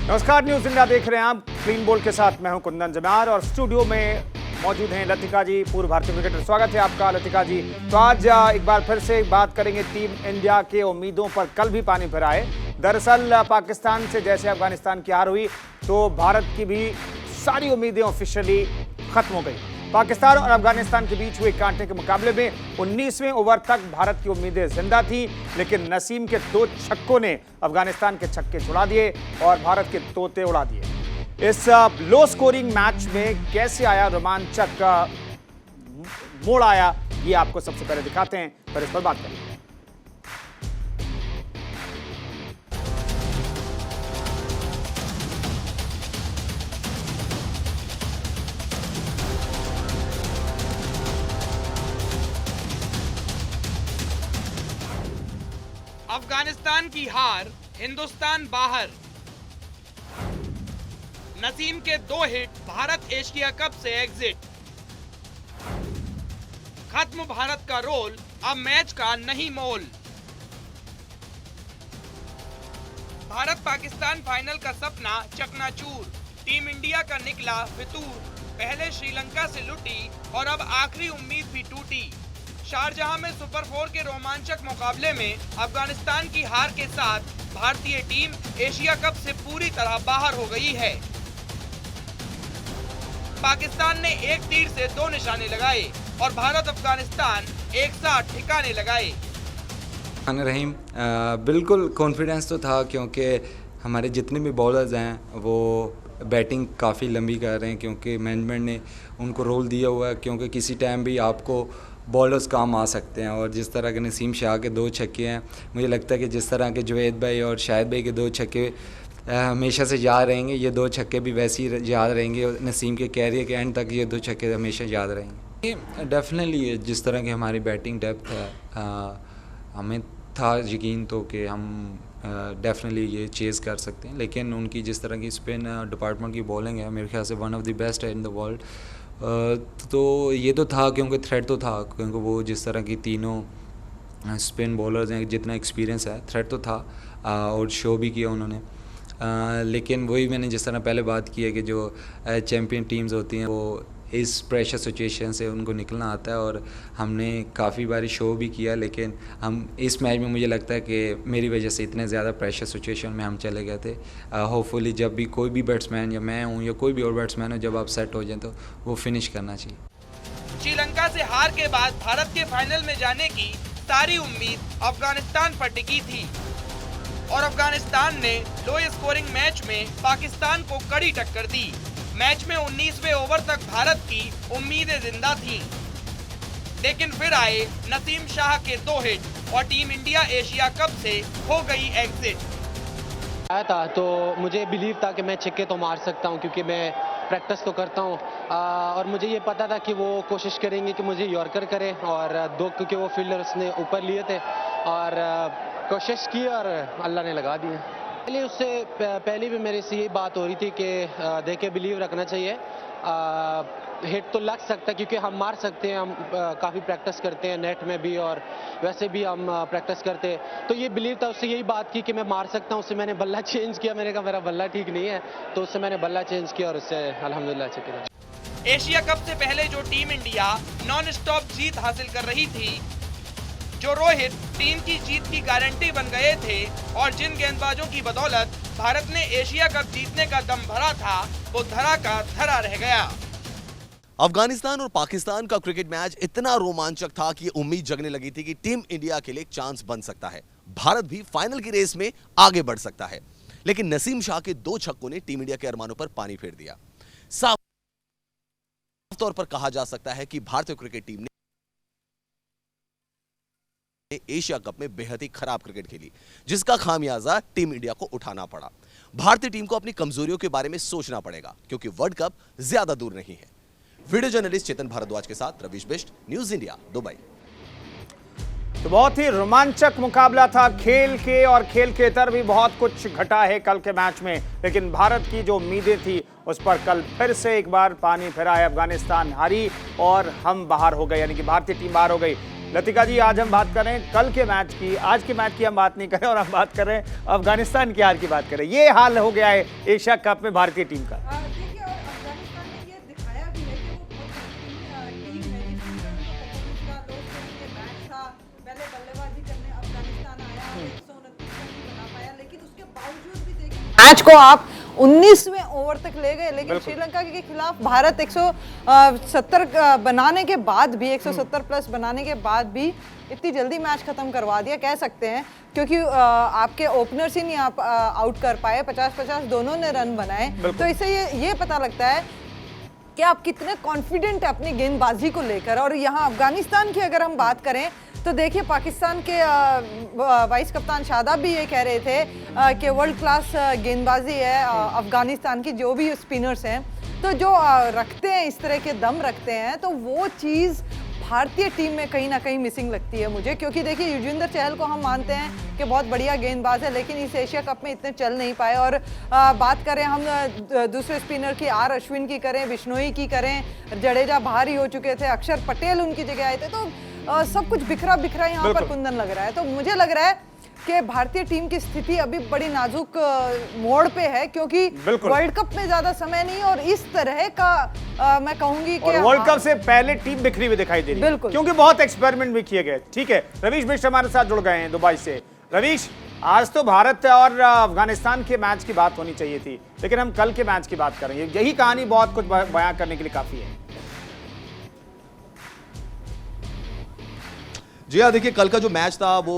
नमस्कार, news India देख रहे हैं आप। क्लीन बोल्ड के साथ मैं हूं कुंदन जमार और स्टूडियो में मौजूद हैं लतिका जी, पूर्व भारतीय क्रिकेटर। स्वागत है आपका लतिका जी। तो आज एक बार फिर से बात करेंगे टीम इंडिया के उम्मीदों पर। कल भी पानी फिरा है। दरअसल पाकिस्तान से जैसे अफगानिस्तान की हार हुई तो भारत की भी सारी उम्मीदें ऑफिशियली खत्म हो गई। पाकिस्तान और अफगानिस्तान के बीच हुए कांटे के मुकाबले में 19वें ओवर तक भारत की उम्मीदें जिंदा थी, लेकिन नसीम के 2 छक्कों ने अफगानिस्तान के छक्के छुड़ा दिए और भारत के तोते उड़ा दिए। इस लो स्कोरिंग मैच में कैसे आया रोमांचक मोड़ आया, ये आपको सबसे पहले दिखाते हैं, पर इस पर बात करेंगे। अफगानिस्तान की हार, हिंदुस्तान बाहर। नसीम के 2 हिट, भारत एशिया कप से एग्जिट। खत्म भारत का रोल, अब मैच का नहीं मोल। भारत पाकिस्तान फाइनल का सपना चकनाचूर। टीम इंडिया का निकला फितूर। पहले श्रीलंका से लुटी और अब आखिरी उम्मीद भी टूटी। शारजहां में सुपर 4 के रोमांचक मुकाबले में अफगानिस्तान की हार के साथ भारतीय टीम एशिया कप से पूरी तरह बाहर हो गई है। पाकिस्तान ने एक तीर से 2 निशाने लगाए और भारत अफगानिस्तान एक साथ ठिकाने लगाए। रहीम, बिल्कुल कॉन्फिडेंस तो था, क्योंकि हमारे जितने भी बॉलर्स हैं वो बैटिंग काफ़ी लंबी कर रहे हैं, क्योंकि मैनेजमेंट ने उनको रोल दिया हुआ है, क्योंकि किसी टाइम भी आपको बॉलर्स काम आ सकते हैं। और जिस तरह के नसीम शाह के 2 छक्के हैं, मुझे लगता है कि जिस तरह के जुवैद भाई और शाहिद भाई के 2 छक्के हमेशा से याद रहेंगे, ये 2 छक्के भी वैसे ही याद रहेंगे और नसीम के कैरियर के एंड तक ये 2 छक्के हमेशा याद रहेंगे। डेफिनेटली जिस तरह की हमारी बैटिंग डेप्थ है, हमें था यकीन तो कि हम डेफिनेटली ये चेज़ कर सकते हैं, लेकिन उनकी जिस तरह की स्पिन डिपार्टमेंट की बॉलिंग है, मेरे ख्याल से वन ऑफ द बेस्ट है इन द वर्ल्ड। तो ये तो था, क्योंकि थ्रेट तो था, क्योंकि वो जिस तरह की तीनों स्पिन बॉलर्स हैं, जितना एक्सपीरियंस है, थ्रेट तो था और शो भी किया उन्होंने। लेकिन वही मैंने जिस तरह पहले बात की है कि जो चैम्पियन टीम्स होती हैं वो इस प्रेशर सिचुएशन से उनको निकलना आता है, और हमने काफ़ी बारी शो भी किया, लेकिन हम इस मैच में मुझे लगता है कि मेरी वजह से इतने ज़्यादा प्रेशर सिचुएशन में हम चले गए थे। होपफुली जब भी कोई भी बैट्समैन, या मैं हूँ या कोई भी और बैट्समैन हो, जब आप सेट हो जाए तो वो फिनिश करना चाहिए। श्रीलंका से हार के बाद भारत के फाइनल में जाने की सारी उम्मीद अफगानिस्तान पर टिकी थी और अफगानिस्तान ने लो स्कोरिंग मैच में पाकिस्तान को कड़ी टक्कर दी। मैच में 19वें ओवर तक भारत की उम्मीदें जिंदा थीं, लेकिन फिर आए नसीम शाह के 2 हिट और टीम इंडिया एशिया कप से हो गई एग्जिट। आया था तो मुझे बिलीव था कि मैं छक्के तो मार सकता हूं, क्योंकि मैं प्रैक्टिस तो करता हूं, और मुझे ये पता था कि वो कोशिश करेंगे कि मुझे यॉर्कर करें, और 2 क्योंकि वो फील्डर्स ने ऊपर लिए थे, और कोशिश की और अल्लाह ने लगा दिया। पहले उससे पहले भी मेरे से यही बात हो रही थी कि देखे बिलीव रखना चाहिए। हिट तो लग सकता है, क्योंकि हम मार सकते हैं, हम काफ़ी प्रैक्टिस करते हैं नेट में भी और वैसे भी हम प्रैक्टिस करते हैं, तो ये बिलीव था। उससे यही बात की कि मैं मार सकता हूँ। उससे मैंने बल्ला चेंज किया, मैंने कहा मेरा बल्ला ठीक नहीं है, तो उससे मैंने बल्ला चेंज किया और उससे अल्हम्दुलिल्लाह अच्छे किया। एशिया कप से पहले जो टीम इंडिया नॉन स्टॉप जीत हासिल कर रही थी, जो रोहित टीम की जीत की गारंटी बन गए थे और जिन गेंदबाजों की बदौलत भारत ने एशिया कप जीतने का दम भरा था, वो धरा का धरा रह गया। अफगानिस्तान और पाकिस्तान का क्रिकेट मैच इतना रोमांचक था कि उम्मीद जगने लगी थी कि टीम इंडिया के लिए एक चांस बन सकता है, भारत भी फाइनल की रेस में आगे बढ़ सकता है। लेकिन नसीम शाह के 2 छक्कों ने टीम इंडिया के अरमानों पर पानी फेर दिया। साफ तौर पर कहा जा सकता है कि भारतीय क्रिकेट टीम ने एशिया कप में बेहद ही खराब क्रिकेट खेली, जिसका खामियाजा टीम इंडिया को उठाना पड़ा। भारतीय टीम को अपनी कमजोरियों के बारे में सोचना पड़ेगा, क्योंकि वर्ल्ड कप ज्यादा दूर नहीं है। वीडियो जर्नलिस्ट चेतन भारद्वाज के साथ Ravish Bisht, news India, Dubai. तो बहुत ही रोमांचक मुकाबला था खेल के, और खेल के इतर भी बहुत कुछ घटा है कल के मैच में, लेकिन भारत की जो उम्मीदें थी उस पर कल फिर से एक बार पानी फिरा है। अफगानिस्तान हारी और हम बाहर हो गए, यानी कि भारतीय टीम बाहर हो गई। लतिका जी, आज हम बात कर रहे हैं कल के मैच की, आज के मैच की हम बात नहीं करें और हम बात कर रहे हैं अफगानिस्तान की हार की बात करें। ये हाल हो गया है एशिया कप में भारतीय टीम का। देखिए, और अफगानिस्तान ने ये दिखाया भी है कि वो बहुत टीम है, जिसका मैच था। पहले बल्लेबाजी करने अफगानिस्तान आया, 129 रन नहीं बना पाया, लेकिन उसके बावजूद भी देखिए मैच को आप 19वें ओवर तक ले गए। लेकिन श्रीलंका के खिलाफ भारत 170 बनाने के बाद भी, 170 प्लस बनाने के बाद भी इतनी जल्दी मैच खत्म करवा दिया, कह सकते हैं, क्योंकि आपके ओपनर्स ही नहीं आप आउट कर पाए। 50-50 दोनों ने रन बनाए। तो इससे ये पता लगता है कि आप कितने कॉन्फिडेंट है अपनी गेंदबाजी को लेकर। और यहाँ अफगानिस्तान की अगर हम बात करें तो देखिए, पाकिस्तान के वाइस कप्तान शादाब भी ये कह रहे थे कि वर्ल्ड क्लास गेंदबाजी है अफगानिस्तान की, जो भी स्पिनर्स हैं तो जो रखते हैं, इस तरह के दम रखते हैं, तो वो चीज़ भारतीय टीम में कहीं ना कहीं मिसिंग लगती है मुझे। क्योंकि देखिए, युजवेंद्र चहल को हम मानते हैं कि बहुत बढ़िया गेंदबाज है, लेकिन इस एशिया कप में इतने चल नहीं पाए। और बात करें हम दूसरे स्पिनर की, आर अश्विन की करें, बिश्नोई की करें, जडेजा बाहर ही हो चुके थे, अक्षर पटेल उनकी जगह आए थे, तो सब कुछ बिखरा बिखरा यहाँ पर कुंदन लग रहा है। तो मुझे लग रहा है कि भारतीय टीम की स्थिति अभी बड़ी नाजुक मोड़ पे है, क्योंकि वर्ल्ड कप में ज्यादा समय नहीं, और इस तरह का मैं कहूंगी कि वर्ल्ड कप से पहले टीम बिखरी हुई दिखाई दे रही है, क्योंकि बहुत एक्सपेरिमेंट भी किए गए। ठीक है, रवीश मिश्र हमारे साथ जुड़ गए हैं दुबई से। रवीश, आज तो भारत और अफगानिस्तान के मैच की बात होनी चाहिए थी, लेकिन हम कल के मैच की बात करेंगे। यही कहानी बहुत कुछ बयां करने के लिए काफी है। जी हाँ, देखिए, कल का जो मैच था वो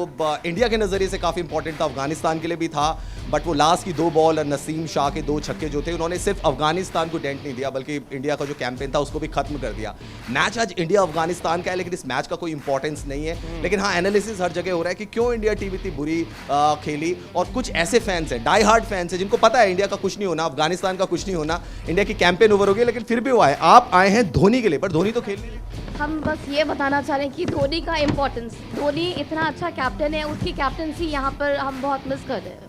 इंडिया के नज़रिए से काफ़ी इंपॉर्टेंट था, अफगानिस्तान के लिए भी था, बट वो लास्ट की 2 बॉल और नसीम शाह के 2 छक्के जो थे, उन्होंने सिर्फ अफगानिस्तान को डेंट नहीं दिया, बल्कि इंडिया का जो कैंपेन था उसको भी खत्म कर दिया। मैच आज इंडिया अफगानिस्तान का है, लेकिन इस मैच का कोई इंपॉर्टेंस नहीं है। लेकिन हाँ, एनालिसिस हर जगह हो रहा है कि क्यों इंडिया टीम इतनी बुरी खेली, और कुछ ऐसे फैंस हैं, डाई हार्ड फैंस हैं, जिनको पता है इंडिया का कुछ नहीं होना, अफगानिस्तान का कुछ नहीं होना, इंडिया की कैंपेन ओवर हो गई, लेकिन फिर भी वो आए। आप आए हैं धोनी के लिए, पर धोनी तो खेल नहीं। हम बस ये बताना चाह रहे हैं कि धोनी का इम्पोर्टेंस, धोनी इतना अच्छा कैप्टन है, उसकी कैप्टनसी यहाँ पर हम बहुत मिस कर रहे हैं।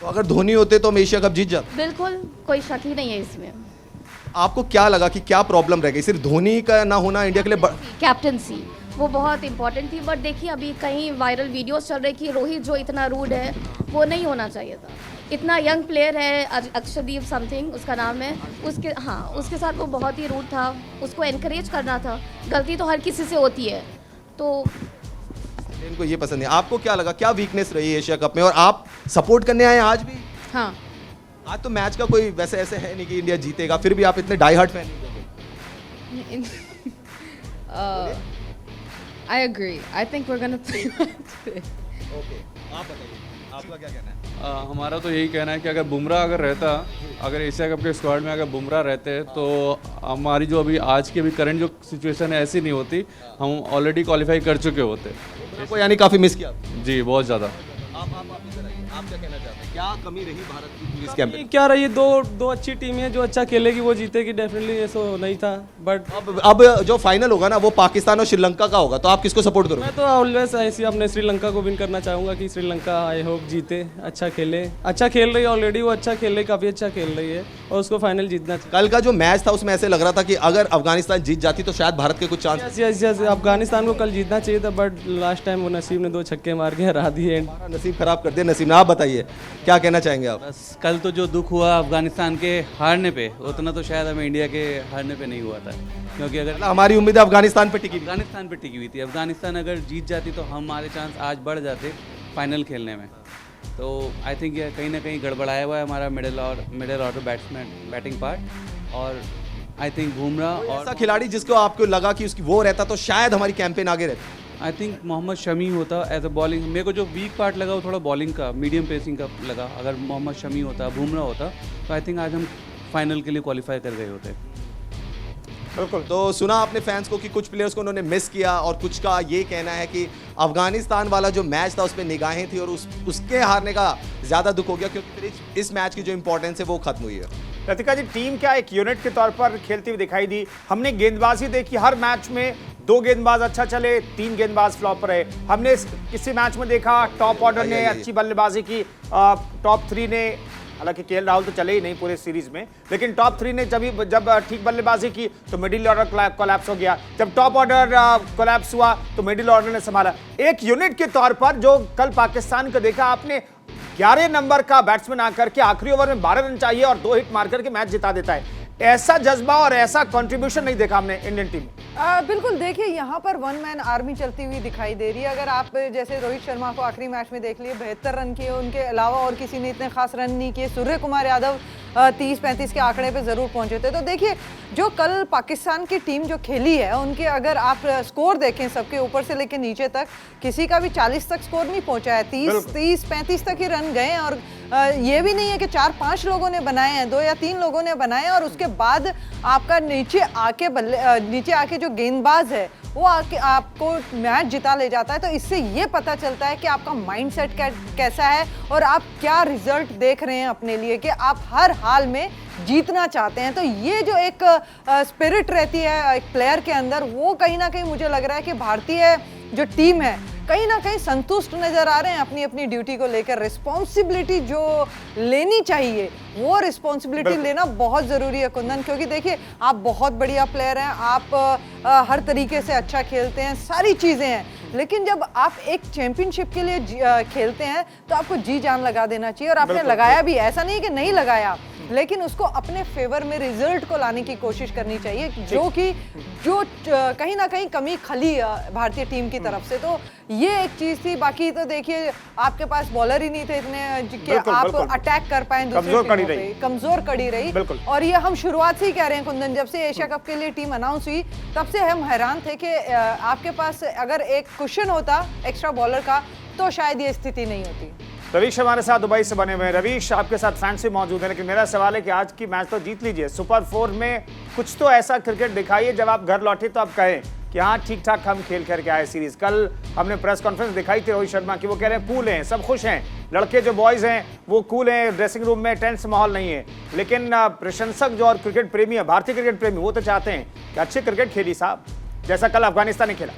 तो अगर धोनी होते तो हम एशिया कप जीत जाते। बिल्कुल, कोई शक ही नहीं है इसमें। आपको क्या लगा कि क्या प्रॉब्लम रह गई? सिर्फ धोनी का ना होना इंडिया के लिए कैप्टनसी वो बहुत इंपॉर्टेंट थी, बट देखिए अभी कहीं वायरल वीडियोस चल रहे कि रोहित जो इतना रूड है वो नहीं होना चाहिए था। इतना यंग प्लेयर है, अक्षरदीप समथिंग उसका नाम है, उसके साथ वो बहुत ही रूड था, उसको एनकरेज करना था। गलती तो हर किसी से होती है, तो इनको ये पसंद है। आपको क्या लगा, क्या वीकनेस रही एशिया कप में, और आप सपोर्ट करने आए आज भी? हाँ, आज तो मैच का कोई वैसे ऐसे है नहीं कि इंडिया जीतेगा, फिर भी आप इतने die hard fan I agree. I think we're gonna play today. Okay, आप बताइए, आपका क्या कहना है? हमारा तो यही कहना है कि अगर बुमराह अगर एशिया कप के स्क्वाड में अगर बुमराह रहते तो हमारी जो अभी आज की अभी करंट जो सिचुएशन है ऐसी नहीं होती, हम ऑलरेडी क्वालिफाई कर चुके होते। आपको यानी काफ़ी मिस किया? जी, बहुत ज़्यादा। आप क्या कहना चाहते हैं, क्या कमी रही भारत की इस कैंपेन? क्या रही, दो अच्छी टीम है, जो अच्छा खेलेगी वो जीतेगी, डेफिनेटली ऐसा नहीं था। बट अब जो फाइनल होगा ना वो पाकिस्तान और श्रीलंका का होगा, तो आप किसको सपोर्ट करोगे? मैं तो ऑलवेज ऐसे अपने श्रीलंका को विन करना चाहूँगा कि श्रीलंका आई होप जीते, अच्छा खेले, अच्छा खेल रही है ऑलरेडी, वो अच्छा खेल रही है, काफ़ी अच्छा खेल रही है, और उसको फाइनल जीतना चाहिए। कल का जो मैच था उसमें ऐसे लग रहा था कि अगर अफगानिस्तान जीत जाती तो शायद भारत के कुछ चांस। यस, अफगानिस्तान को कल जीतना चाहिए था, बट लास्ट टाइम वो नसीब ने 2 छक्के मार के हरा दिए। नसीब खराब कर दिया नसीब ने। आप बताइए, क्या कहना चाहेंगे आप? बस कल तो जो दुख हुआ अफगानिस्तान के हारने पे, उतना तो शायद हमें इंडिया के हारने पे नहीं हुआ था, क्योंकि अगर हमारी उम्मीद अफगानिस्तान पे टिकी हुई थी। अफगानिस्तान अगर जीत जाती तो हमारे चांस आज बढ़ जाते फाइनल खेलने में। तो आई थिंक ये कहीं ना कहीं गड़बड़ाया हुआ है हमारा मिडिल ऑर्डर बैटिंग पार्ट, और आई थिंक बुमराह और ऐसा खिलाड़ी जिसको आपको लगा कि उसकी वो रहता तो शायद हमारी कैंपेन आगे रहती। आई थिंक मोहम्मद शमी होता एज अ बॉलिंग। मेरे को जो वीक पार्ट लगा वो थोड़ा बॉलिंग का, मीडियम पेसिंग का लगा। अगर मोहम्मद शमी होता, बुमराह होता, तो आई थिंक आज हम फाइनल के लिए क्वालिफाई कर गए होते। बिल्कुल। तो सुना आपने फैंस को कि कुछ प्लेयर्स को उन्होंने मिस किया, और कुछ का ये कहना है कि अफगानिस्तान वाला जो मैच था उसमें निगाहें थी और उसके हारने का ज़्यादा दुख हो गया, क्योंकि इस मैच की जो इंपॉर्टेंस है वो खत्म हुई है। लतिका जी, टीम क्या एक यूनिट के तौर पर खेलती हुई दिखाई दी? हमने गेंदबाजी देखी, हर मैच में 2 गेंदबाज अच्छा चले, 3 गेंदबाज फ्लॉप रहे। हमने किसी मैच में देखा टॉप ऑर्डर ने अच्छी बल्लेबाजी की, टॉप 3 ने हालांकि केएल राहुल तो चले ही नहीं पूरे सीरीज में, लेकिन टॉप 3 ने जब ठीक बल्लेबाजी की तो मिडिल ऑर्डर कोलैप्स हो गया, जब टॉप ऑर्डर कोलैप्स हुआ तो मिडिल ऑर्डर ने संभाला। एक यूनिट के तौर पर जो कल पाकिस्तान को देखा आपने, 11 नंबर का बैट्समैन आकर के आखिरी ओवर में 12 रन चाहिए और 2 हिट मारकर के मैच जिता देता है। ऐसा जज्बा और ऐसा कंट्रीब्यूशन नहीं देखा हमने इंडियन टीम में। बिल्कुल, देखिए यहाँ पर वन मैन आर्मी चलती हुई दिखाई दे रही है। अगर आप जैसे रोहित शर्मा को आखिरी मैच में देख लिए, 72 रन किए, उनके अलावा और किसी ने इतने खास रन नहीं किए। सूर्य कुमार यादव 30-35 के आंकड़े पे ज़रूर पहुंचे थे। तो देखिए जो कल पाकिस्तान की टीम जो खेली है, उनके अगर आप स्कोर देखें सबके ऊपर से लेकर नीचे तक, किसी का भी 40 तक स्कोर नहीं पहुंचा है। 30-35 तक ही रन गए हैं। और ये भी नहीं है कि 4-5 लोगों ने बनाए हैं, 2 या 3 लोगों ने बनाए हैं। और उसके बाद आपका नीचे आके जो गेंदबाज है वो आके आपको मैच जिता ले जाता है। तो इससे ये पता चलता है कि आपका माइंडसेट कैसा है और आप क्या रिजल्ट देख रहे हैं अपने लिए, कि आप हर हाल में जीतना चाहते हैं। तो ये जो एक स्पिरिट रहती है एक प्लेयर के अंदर, वो कहीं ना कहीं मुझे लग रहा है कि भारतीय जो टीम है कहीं ना कहीं संतुष्ट नजर आ रहे हैं अपनी अपनी ड्यूटी को लेकर। रिस्पॉन्सिबिलिटी जो लेनी चाहिए वो रिस्पॉन्सिबिलिटी लेना बहुत ज़रूरी है कुंदन, क्योंकि देखिए आप बहुत बढ़िया प्लेयर हैं, आप हर तरीके से अच्छा खेलते हैं, सारी चीज़ें हैं, लेकिन जब आप एक चैंपियनशिप के लिए खेलते हैं तो आपको जी जान लगा देना चाहिए। और आपने लगाया भी, ऐसा नहीं कि नहीं लगाया, लेकिन उसको अपने फेवर में रिजल्ट को लाने की कोशिश करनी चाहिए, जो कहीं ना कहीं कमी खली भारतीय टीम की तरफ से। तो ये एक चीज थी। बाकी तो देखिए आपके पास बॉलर ही नहीं थे इतने कि आप अटैक कर पाए, कमजोर कड़ी रही। और ये हम शुरुआत से ही कह रहे हैं कुंदन, जब से एशिया कप के लिए टीम अनाउंस हुई तब से हम हैरान थे कि आपके पास अगर एक कुशन होता एक्स्ट्रा बॉलर का तो शायद ये स्थिति नहीं होती। रवीश हमारे साथ दुबई से बने हुए हैं। रवीश, आपके साथ फैंस भी मौजूद है, लेकिन मेरा सवाल है कि आज की मैच तो जीत लीजिए, सुपर 4 में कुछ तो ऐसा क्रिकेट दिखाइए जब आप घर लौटे तो आप कहें कि हाँ ठीक ठाक हम खेल करके आए सीरीज। कल हमने प्रेस कॉन्फ्रेंस दिखाई थी रोहित शर्मा की, वो कह रहे हैं कूल हैं, सब खुश हैं, लड़के जो बॉयज हैं वो कूल हैं, ड्रेसिंग रूम में टेंस माहौल नहीं है। लेकिन प्रशंसक जो और क्रिकेट प्रेमी है, भारतीय क्रिकेट प्रेमी, वो तो चाहते हैं कि अच्छी क्रिकेट खेली साहब, जैसा कल अफगानिस्तान ने खेला।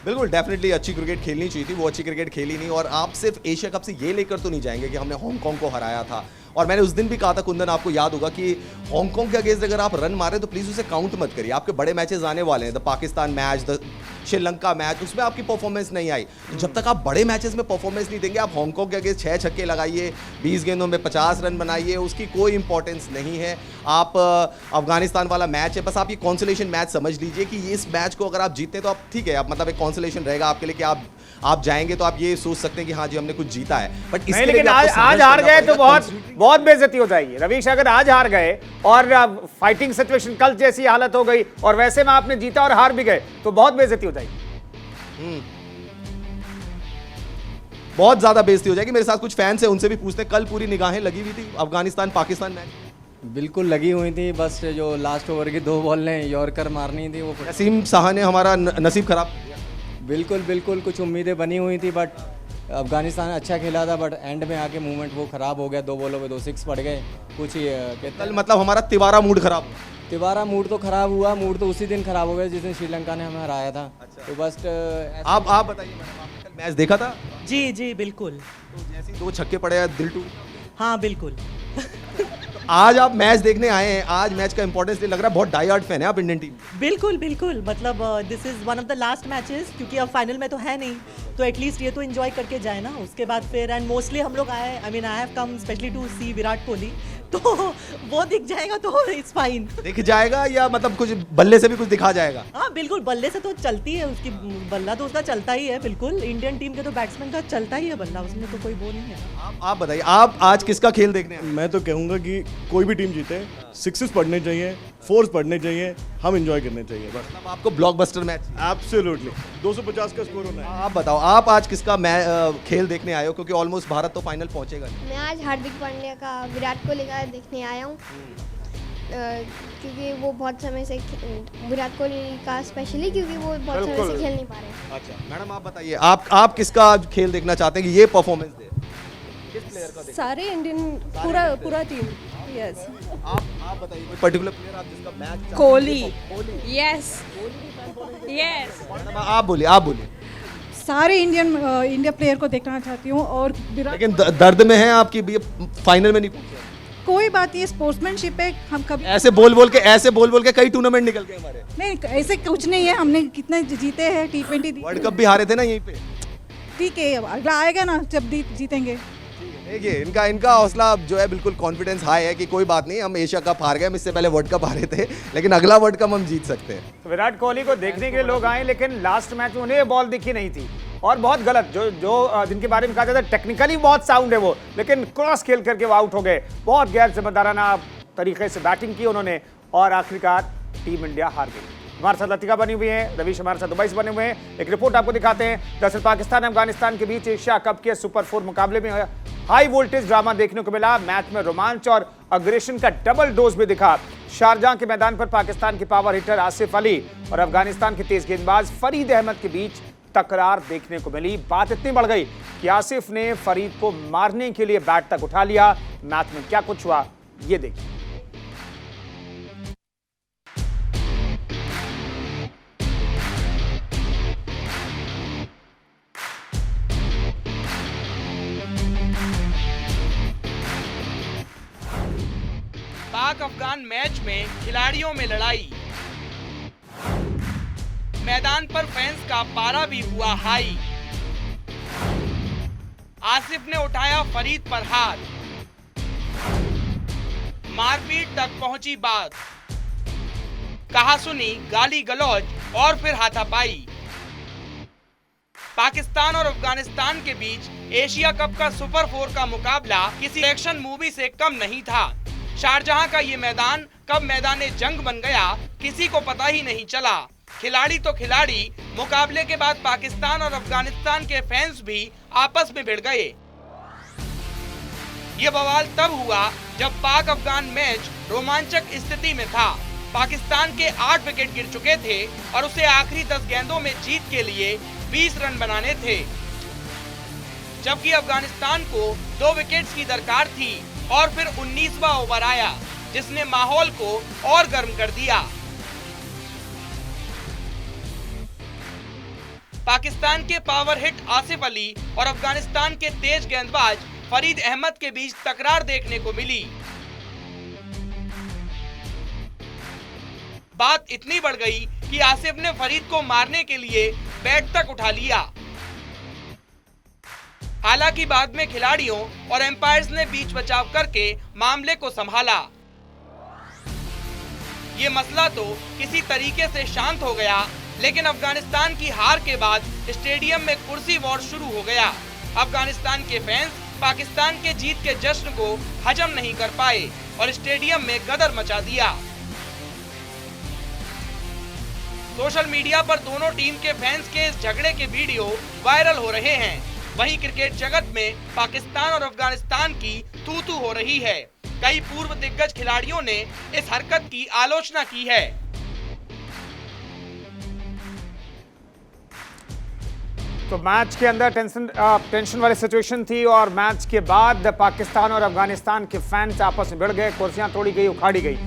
बिल्कुल, डेफिनेटली अच्छी क्रिकेट खेलनी चाहिए थी, वो अच्छी क्रिकेट खेली नहीं। और आप सिर्फ एशिया कप से ये लेकर तो नहीं जाएंगे कि हमने हांगकांग को हराया था। और मैंने उस दिन भी कहा था कुंदन, आपको याद होगा कि हांगकांग के अगेंस्ट अगर आप रन मारे तो प्लीज़ उसे काउंट मत करिए। आपके बड़े मैचेस आने वाले हैं, the Pakistan match, the Sri Lanka match, उसमें आपकी परफॉर्मेंस नहीं आई। तो जब तक आप बड़े मैचेस में परफॉर्मेंस नहीं देंगे, आप हांगकांग के अगेंस्ट 6 छक्के लगाइए, 20 गेंदों में 50 रन बनाइए, उसकी कोई इंपॉर्टेंस नहीं है। आप अफगानिस्तान वाला मैच है, बस आप ये कॉन्सोलेशन मैच समझ लीजिए कि इस मैच को अगर आप जीतते हैं तो आप ठीक है, आप मतलब एक कॉन्सोलेशन रहेगा आपके लिए कि आप जाएंगे तो आप ये सोच सकते हैं कि हाँ जी हमने कुछ जीता है। बट इसके लेकिन आज हार गए तो बहुत बेइज्जती हो जाएगी रवीश। अगर आज हार गए और फाइटिंग सिचुएशन कल जैसी हालत हो गई और वैसे में आपने जीता और हार भी गए तो बहुत बेइज्जती हो जाएगी। बहुत ज्यादा बेइज्जती हो जाएगी। मेरे साथ कुछ फैंस हैं, उनसे भी पूछते हैं, कल पूरी निगाहें लगी हुई थी अफगानिस्तान पाकिस्तान मैच? बिल्कुल लगी हुई थी, बस जो लास्ट ओवर की 2 बॉल ने यॉर्कर मारनी थी वो नसीम शाह ने हमारा नसीब खराब। बिल्कुल कुछ उम्मीदें बनी हुई थी, बट अफगानिस्तान अच्छा खेला था, बट एंड में आके मूवमेंट वो खराब हो गया। 2 बॉलों पे 2 6 पड़ गए। कुछ ही कल मतलब हमारा तिवारा मूड खराब। तिवारा मूड तो खराब हुआ, मूड तो उसी दिन खराब हो गया जिस दिन श्रीलंका ने हमें हराया था। अच्छा। तो बस आप बताइए मैडम, आपने कल मैच देखा था? जी बिल्कुल। तो जैसे 2 छक्के पड़े हैं दिल टूट। हाँ बिल्कुल। आज आप मैच देखने आए हैं, आज मैच का इंपॉर्टेंस लग रहा है, बहुत डाई हार्ड फैन है आप इंडियन टीम। बिल्कुल मतलब this is one of the last matches, क्योंकि अब फाइनल में तो है नहीं, तो एटलीस्ट ये तो एंजॉय करके जाए ना। उसके बाद फिर एंड मोस्टली हम लोग आए, I have come specially to see Virat Kohli, तो वो दिख जाएगा तो इट्स फाइन। दिख जाएगा या मतलब कुछ बल्ले से भी कुछ दिखा जाएगा? हाँ बिल्कुल, बल्ले से तो चलती है उसकी, बल्ला तो उसका चलता ही है। बिल्कुल इंडियन टीम के तो बैट्समैन का चलता ही है बल्ला, उसमें तो कोई वो नहीं है। आप बताइए, आप आज किसका खेल देखने हैं? मैं तो कहूँगा कि कोई भी टीम जीते, 6 पढ़ने चाहिए, 4 पढ़ने चाहिए, हम एंजॉय करने चाहिए बस। मतलब आपको ब्लॉकबस्टर मैच? एब्सोल्युटली 250 का स्कोर होना है। आप बताओ, आप आज किसका खेल देखने आए हो, क्योंकि ऑलमोस्ट भारत तो फाइनल पहुंचेगा। मैं आज हार्दिक पांड्या का, विराट कोहली का देखने आया हूँ, क्योंकि वो बहुत समय से, विराट कोहली का स्पेशली क्योंकि वो बहुत समय से खेल नहीं पा रहे। अच्छा मैडम, आप बताइए, आप किसका खेल देखना चाहते हैं कि ये परफॉर्मेंस दे? किस प्लेयर का? सारे इंडियन, पूरा टीम। यस। आप बताइए कोई पर्टिकुलर प्लेयर आप जिसका मैच? कोहली। यस। आप बोलिए। सारे इंडिया प्लेयर को देखना चाहती हूँ और विराट लेकिन दर्द में है आपकी भी, फाइनल में नहीं पहुंचे। कोई बात नहीं, स्पोर्ट्समैनशिप है, हम कभी ऐसे बोल के कई टूर्नामेंट निकल गए हमारे। नहीं ऐसे कुछ नहीं है, हमने कितने जीते हैं T20 वर्ल्ड कप भी हारे थे ना यहीं पे। ठीक है, अगला आएगा ना जब जीतेंगे। देखिए इनका हौसला जो है बिल्कुल कॉन्फिडेंस हाई है कि कोई बात नहीं, हम एशिया कप हार गए, हम इससे पहले वर्ल्ड कप हारे थे, लेकिन अगला वर्ल्ड कप हम जीत सकते हैं। तो विराट कोहली को देखने के लिए लोग आए, लेकिन लास्ट मैच में उन्हें बॉल दिखी नहीं थी और बहुत गलत, जो जिनके बारे में कहा जाता है टेक्निकली बहुत साउंड है वो, लेकिन क्रॉस खेल करके वो आउट हो गए। बहुत गैर जिम्मेदाराना तरीके से बैटिंग की उन्होंने और आखिरकार टीम इंडिया हार गई। हमारे साथ लतिका बनी हुई है, रवीश हमारे साथ दुबई से बने हुए हैं। एक रिपोर्ट आपको दिखाते हैं। दरअसल पाकिस्तान अफगानिस्तान के बीच एशिया कप के सुपर 4 मुकाबले में हाई वोल्टेज ड्रामा देखने को मिला। मैच में रोमांच और अग्रेशन का डबल डोज भी दिखा। शारजाह के मैदान पर पाकिस्तान के पावर हिटर आसिफ अली और अफगानिस्तान के तेज गेंदबाज फरीद अहमद के बीच तकरार देखने को मिली। बात इतनी बढ़ गई कि आसिफ ने फरीद को मारने के लिए बैट तक उठा लिया। मैच में क्या कुछ हुआ ये देखिए। पाक अफगान मैच में खिलाड़ियों में लड़ाई, मैदान पर फैंस का पारा भी हुआ हाई। आसिफ ने उठाया फरीद पर हाथ, मारपीट तक पहुंची बात, कहा सुनी गाली गलौज और फिर हाथापाई। पाकिस्तान और अफगानिस्तान के बीच एशिया कप का सुपर 4 का मुकाबला किसी एक्शन मूवी से कम नहीं था। शारजाह का ये मैदान कब मैदान जंग बन गया किसी को पता ही नहीं चला। खिलाड़ी तो खिलाड़ी, मुकाबले के बाद पाकिस्तान और अफगानिस्तान के फैंस भी आपस में भिड़ गए। ये बवाल तब हुआ जब पाक अफगान मैच रोमांचक स्थिति में था। पाकिस्तान के 8 विकेट गिर चुके थे और उसे आखिरी 10 गेंदों में जीत के लिए 20 रन बनाने थे, जबकि अफगानिस्तान को 2 विकेट्स की दरकार थी। और फिर 19वां ओवर आया जिसने माहौल को और गर्म कर दिया। पाकिस्तान के पावर हिट आसिफ अली और अफगानिस्तान के तेज गेंदबाज फरीद अहमद के बीच तकरार देखने को मिली। बात इतनी बढ़ गई कि आसिफ ने फरीद को मारने के लिए बैट तक उठा लिया। हालांकि बाद में खिलाड़ियों और एम्पायर्स ने बीच बचाव करके मामले को संभाला। ये मसला तो किसी तरीके से शांत हो गया, लेकिन अफगानिस्तान की हार के बाद स्टेडियम में कुर्सी वॉर शुरू हो गया। अफगानिस्तान के फैंस पाकिस्तान के जीत के जश्न को हजम नहीं कर पाए और स्टेडियम में गदर मचा दिया। सोशल मीडिया पर दोनों टीम के फैंस के इस झगड़े के वीडियो वायरल हो रहे हैं। वहीं क्रिकेट जगत में पाकिस्तान और अफगानिस्तान की तू-तू हो रही है। कई पूर्व दिग्गज खिलाड़ियों ने इस हरकत की आलोचना की है। तो मैच के अंदर टेंशन वाली सिचुएशन थी और मैच के बाद पाकिस्तान और अफगानिस्तान के फैंस आपस में भिड़ गए, कुर्सियां तोड़ी गई, उखाड़ी गई।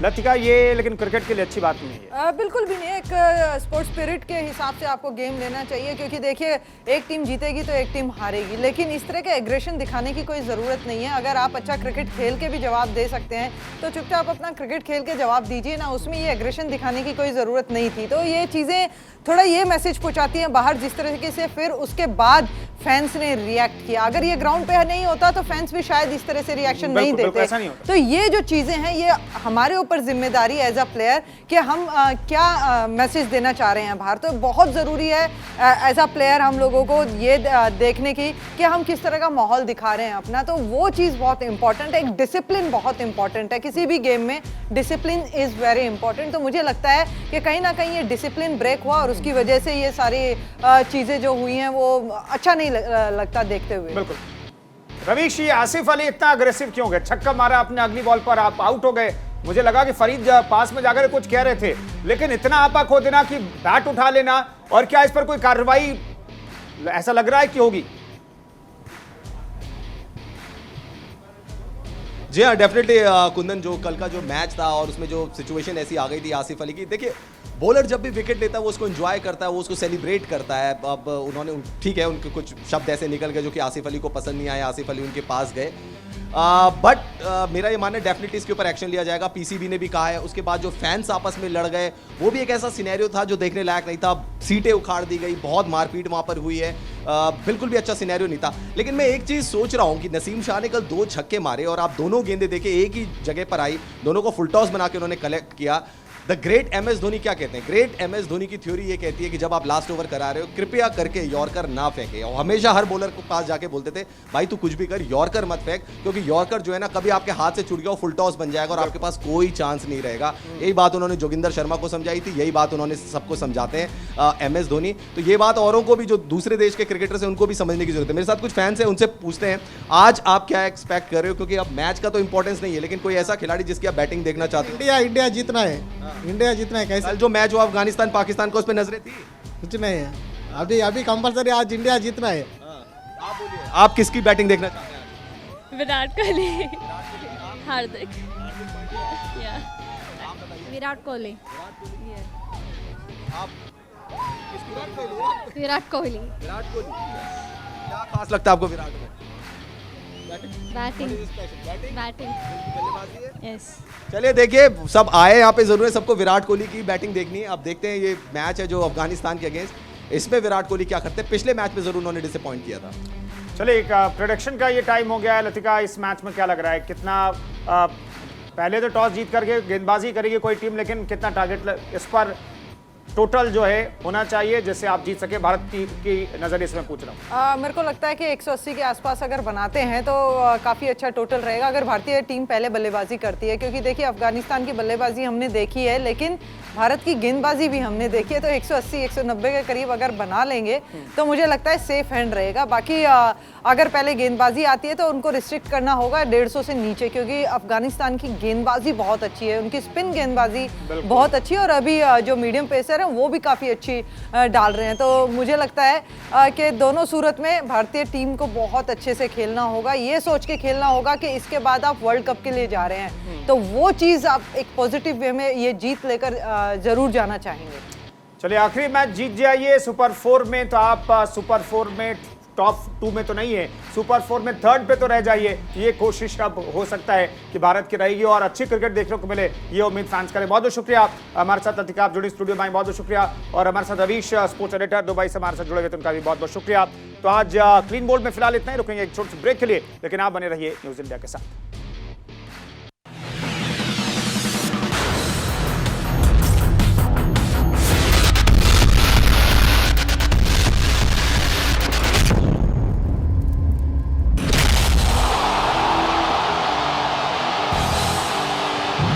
लतिका, ये लेकिन क्रिकेट के लिए अच्छी बात नहीं है। बिल्कुल भी नहीं है। एक स्पोर्ट्स स्पिरिट के हिसाब से आपको गेम लेना चाहिए, क्योंकि देखिए एक टीम जीतेगी तो एक टीम हारेगी, लेकिन इस तरह के एग्रेशन दिखाने की कोई ज़रूरत नहीं है। अगर आप अच्छा क्रिकेट खेल के भी जवाब दे सकते हैं तो चुपचाप अपना क्रिकेट खेल के जवाब दीजिए ना, उसमें ये एग्रेशन दिखाने की कोई ज़रूरत नहीं थी। तो ये चीज़ें थोड़ा ये मैसेज पहुँचाती हैं बाहर जिस तरीके से फिर उसके बाद फैंस ने रिएक्ट किया। अगर ये ग्राउंड पे नहीं होता तो फैंस भी शायद इस तरह से रिएक्शन नहीं देते। तो ये जो चीज़ें हैं ये हमारे ऊपर जिम्मेदारी एज अ प्लेयर कि हम क्या मैसेज देना चाह रहे हैं बाहर। तो बहुत ज़रूरी है एज अ प्लेयर हम लोगों को ये देखने की कि हम किस तरह का माहौल दिखा रहे हैं अपना। तो वो चीज़ बहुत इंपॉर्टेंट है। एक डिसिप्लिन बहुत इंपॉर्टेंट है, किसी भी गेम में डिसिप्लिन इज़ वेरी इंपॉर्टेंट। तो मुझे लगता है कि कहीं ना कहीं ये डिसिप्लिन ब्रेक हुआ और उसकी वजह से ये सारी चीज़ें जो हुई हैं वो अच्छा नहीं लगता देखते हुए। बिल्कुल। रवीश, ये आसिफ अली इतना अग्रेसिव क्यों गए? छक्का मारा आपने, अगली बॉल पर आप आउट हो गए। मुझे लगा कि फरीद पास में जाकर कुछ कह रहे थे, लेकिन इतना आपा खो देना कि बैट उठा लेना। और क्या इस पर कोई कार्रवाई ऐसा लग रहा है कि होगी? जी हाँ, डेफिनेटली कुंदन, जो कल का जो मैच था और उसमें जो सिचुएशन ऐसी आ गई थी आसिफ अली की, देखिए बॉलर जब भी विकेट लेता है वो उसको एंजॉय करता है, वो उसको सेलिब्रेट करता है। अब उन्होंने, ठीक है, उनके कुछ शब्द ऐसे निकल गए जो कि आसिफ अली को पसंद नहीं आए, आसिफ अली उनके पास गए, बट मेरा ये मानना है डेफिनेटली इसके ऊपर एक्शन लिया जाएगा। पीसीबी ने भी कहा है। उसके बाद जो फैंस आपस में लड़ गए वो भी एक ऐसा सिनेरियो था जो देखने लायक नहीं था। सीटें उखाड़ दी गई, बहुत मारपीट वहां पर हुई है, बिल्कुल भी अच्छा सिनेरियो नहीं था। लेकिन मैं एक चीज सोच रहा हूं कि नसीम शाह ने कल 2 छक्के मारे और आप दोनों गेंदें देखे एक ही जगह पर आई, दोनों को फुल टॉस बना के उन्होंने कलेक्ट किया। द ग्रेट MS धोनी क्या कहते हैं? ग्रेट MS धोनी की थ्योरी ये कहती है कि जब आप लास्ट ओवर करा रहे हो कृपया करके यॉर्कर ना फेंके, और हमेशा हर बॉलर को पास जाके बोलते थे भाई तू कुछ भी कर, यॉर्कर मत फेंक, क्योंकि यॉर्कर जो है ना कभी आपके हाथ से छूट गया वो फुल टॉस बन जाएगा और आपके पास कोई चांस नहीं रहेगा। यही बात उन्होंने जोगिंदर शर्मा को समझाई थी, यही बात उन्होंने सबको समझाते हैं MS धोनी। तो ये बात औरों को भी, जो दूसरे देश के क्रिकेटर्स हैं उनको भी समझने की जरूरत है। मेरे साथ कुछ फैंस हैं, उनसे पूछते हैं आज आप क्या एक्सपेक्ट कर रहे हो, क्योंकि अब मैच का तो इंपॉर्टेंस नहीं है, लेकिन कोई ऐसा खिलाड़ी जिसकी आप बैटिंग देखना चाहते हैं? इंडिया जीतना है, इंडिया जीतना है। कल जो मैच हुआ अफगानिस्तान पाकिस्तान को, उस पर नजरें थी? कुछ नहीं है, अभी कंपलसरी आज इंडिया जीतना है। आप बोलिए, आप किसकी बैटिंग देखना चाहते हैं? विराट कोहली, हार्दिक, विराट कोहली। विराट कोहली। विराट कोहली क्या खास लगता है आपको विराट में? Batting, yes. चलिए देखिए, सब आए यहाँ पे, जरूर है सबको विराट कोहली की बैटिंग देखनी है। अब देखते हैं ये मैच है जो अफगानिस्तान के अगेंस्ट, इसमें विराट कोहली क्या करते हैं। पिछले मैच में जरूर उन्होंने डिसअपॉइंट किया था। चलिए एक प्रेडिक्शन का ये टाइम हो गया है। लतिका, इस मैच में क्या लग रहा है, कितना पहले तो टॉस जीत करके गेंदबाजी करेगी कोई टीम, लेकिन कितना टारगेट इस पर टोटल जो है होना चाहिए जिससे आप जीत सके? भारत की नज़रिए से मैं पूछ रहा हूँ। मेरे को लगता है कि 180 के आसपास अगर बनाते हैं तो काफ़ी अच्छा टोटल रहेगा अगर भारतीय टीम पहले बल्लेबाजी करती है, क्योंकि देखिए अफगानिस्तान की बल्लेबाजी हमने देखी है लेकिन भारत की गेंदबाजी भी हमने देखी है। तो 180-190 के करीब अगर बना लेंगे तो मुझे लगता है सेफ हैंड रहेगा। बाकी अगर पहले गेंदबाजी आती है तो उनको रिस्ट्रिक्ट करना होगा 150 से नीचे, क्योंकि अफगानिस्तान की गेंदबाजी बहुत अच्छी है, उनकी स्पिन गेंदबाजी बहुत अच्छी है और अभी जो मीडियम पेसर है वो भी काफ़ी अच्छी डाल रहे हैं। तो मुझे लगता है कि दोनों सूरत में भारतीय टीम को बहुत अच्छे से खेलना होगा, ये सोच के खेलना होगा कि इसके बाद आप वर्ल्ड कप के लिए जा रहे हैं, तो वो चीज़ आप एक पॉजिटिव वे में ये जीत लेकर ज़रूर जाना चाहेंगे। चलिए आखिरी मैच जीत जाइए सुपर 4 में, तो आप सुपर 4 में टॉप 2 में तो नहीं है, सुपर 4 में 3rd पे तो रह जाइए। ये कोशिश अब हो सकता है कि भारत की रहेगी और अच्छी क्रिकेट देखने को मिले, ये उम्मीद फैंस करें। बहुत बहुत शुक्रिया हमारे साथ लतिका, आप जुड़ी स्टूडियो में, बहुत बहुत शुक्रिया। और हमारे साथ रवीश, स्पोर्ट्स एडिटर दुबई से हमारे साथ जुड़े हुए थे, उनका भी बहुत बहुत शुक्रिया। तो आज क्लीन बोल्ड में फिलहाल इतना ही, रुकेंगे एक छोटे से ब्रेक के लिए, लेकिन आप बने रहिए न्यूज़ इंडिया के साथ।